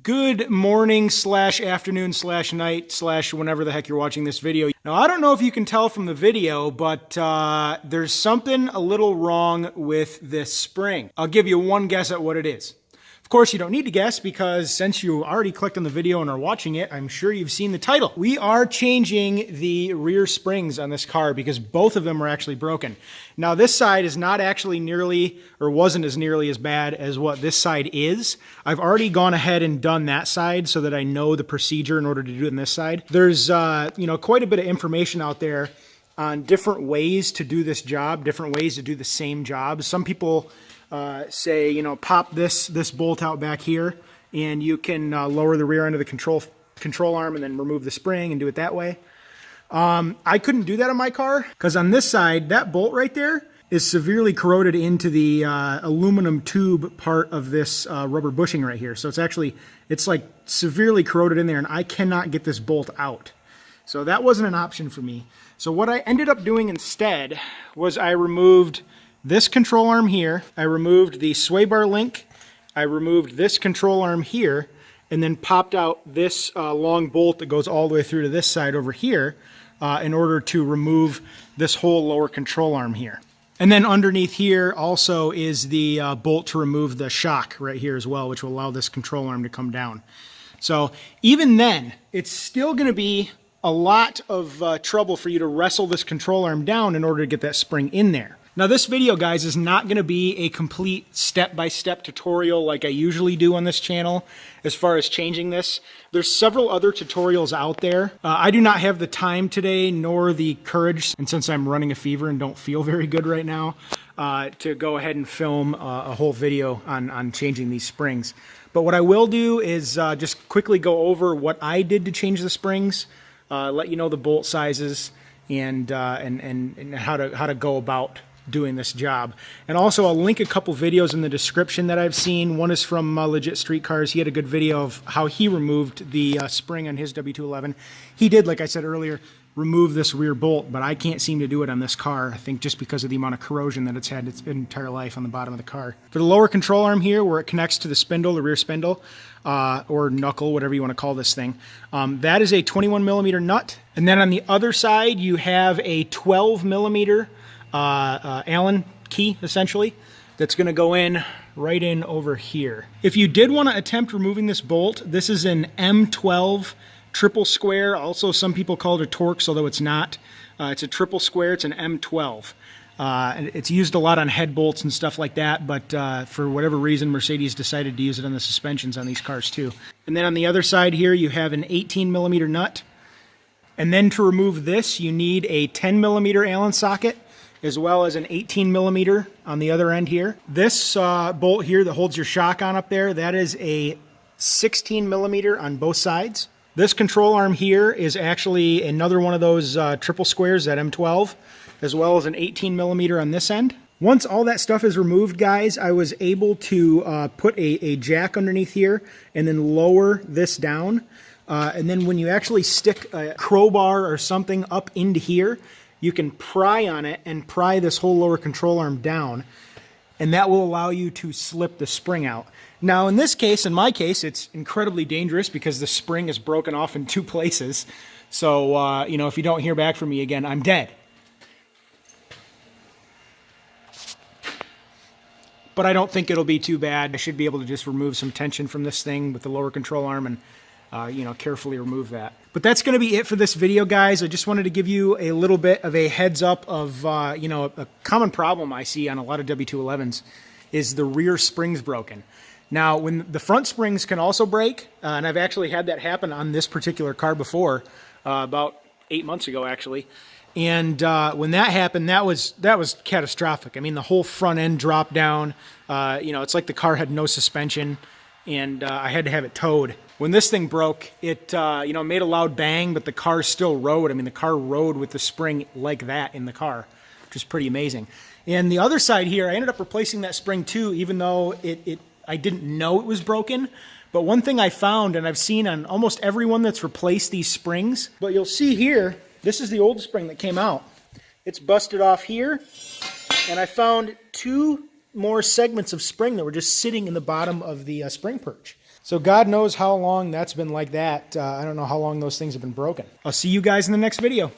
Good morning slash afternoon slash night slash whenever the heck you're watching this video. Now, I don't know if you can tell from the video, but there's something a little wrong with this spring. I'll give you one guess at what it is. Of course, you don't need to guess because since you already clicked on the video and are watching it, I'm sure you've seen the title. We are changing the rear springs on this car because both of them are actually broken. Now, this side is not actually nearly, or wasn't as nearly as bad as what this side is. I've already gone ahead and done that side so that I know the procedure in order to do it on this side. There's, quite a bit of information out there on different ways to do this job, different ways to do the same job. Some people say, pop this bolt out back here and you can lower the rear end of the control arm and then remove the spring and do it that way. I couldn't do that on my car because on this side, that bolt right there is severely corroded into the aluminum tube part of this rubber bushing right here. So it's like severely corroded in there and I cannot get this bolt out. So that wasn't an option for me. So what I ended up doing instead was I removed this control arm here, I removed the sway bar link, I removed this control arm here, and then popped out this long bolt that goes all the way through to this side over here in order to remove this whole lower control arm here. And then underneath here also is the bolt to remove the shock right here as well, which will allow this control arm to come down. So even then, it's still going to be a lot of trouble for you to wrestle this control arm down in order to get that spring in there. Now this video, guys, is not going to be a complete step-by-step tutorial like I usually do on this channel as far as changing this. There's several other tutorials out there. I do not have the time today nor the courage, and since I'm running a fever and don't feel very good right now, to go ahead and film a whole video on changing these springs. But what I will do is just quickly go over what I did to change the springs, let you know the bolt sizes, and how to go about doing this job. And also I'll link a couple videos in the description that I've seen. One is from Legit Street Cars. He had a good video of how he removed the spring on his W211. He did, like I said earlier, remove this rear bolt, but I can't seem to do it on this car, I think just because of the amount of corrosion that it's had its entire life on the bottom of the car. For the lower control arm here, where it connects to the spindle, the rear spindle, or knuckle, whatever you want to call this thing, that is a 21 millimeter nut. And then on the other side, you have a 12 millimeter Allen key, essentially, that's going to go in right in over here. If you did want to attempt removing this bolt, this is an M12 triple square. Also, some people call it a Torx, although it's not. It's a triple square. It's an M12. And it's used a lot on head bolts and stuff like that, but for whatever reason, Mercedes decided to use it on the suspensions on these cars too. And then on the other side here, you have an 18 millimeter nut. And then to remove this, you need a 10 millimeter Allen socket, as well as an 18 millimeter on the other end here. This bolt here that holds your shock on up there, that is a 16 millimeter on both sides. This control arm here is actually another one of those triple squares, that M12, as well as an 18 millimeter on this end. Once all that stuff is removed, guys, I was able to put a jack underneath here and then lower this down. And then when you actually stick a crowbar or something up into here, you can pry on it and pry this whole lower control arm down, and that will allow you to slip the spring out. Now, in this case, in my case, it's incredibly dangerous because the spring is broken off in two places. So, if you don't hear back from me again, I'm dead. But I don't think it'll be too bad. I should be able to just remove some tension from this thing with the lower control arm and carefully remove that. But that's going to be it for this video, guys. I just wanted to give you a little bit of a heads up of, a common problem I see on a lot of W211s is the rear springs broken. Now, when the front springs can also break, and I've actually had that happen on this particular car before, about 8 months ago, actually. And when that happened, that was catastrophic. I mean, the whole front end dropped down. It's like the car had no suspension, and I had to have it towed. When this thing broke, it made a loud bang, but the car still rode. I mean, the car rode with the spring like that in the car, which is pretty amazing. And the other side here, I ended up replacing that spring too, even though I didn't know it was broken. But one thing I found, and I've seen on almost everyone that's replaced these springs, but you'll see here, this is the old spring that came out. It's busted off here, and I found two more segments of spring that were just sitting in the bottom of the spring perch. So God knows how long that's been like that. I don't know how long those things have been broken. I'll see you guys in the next video.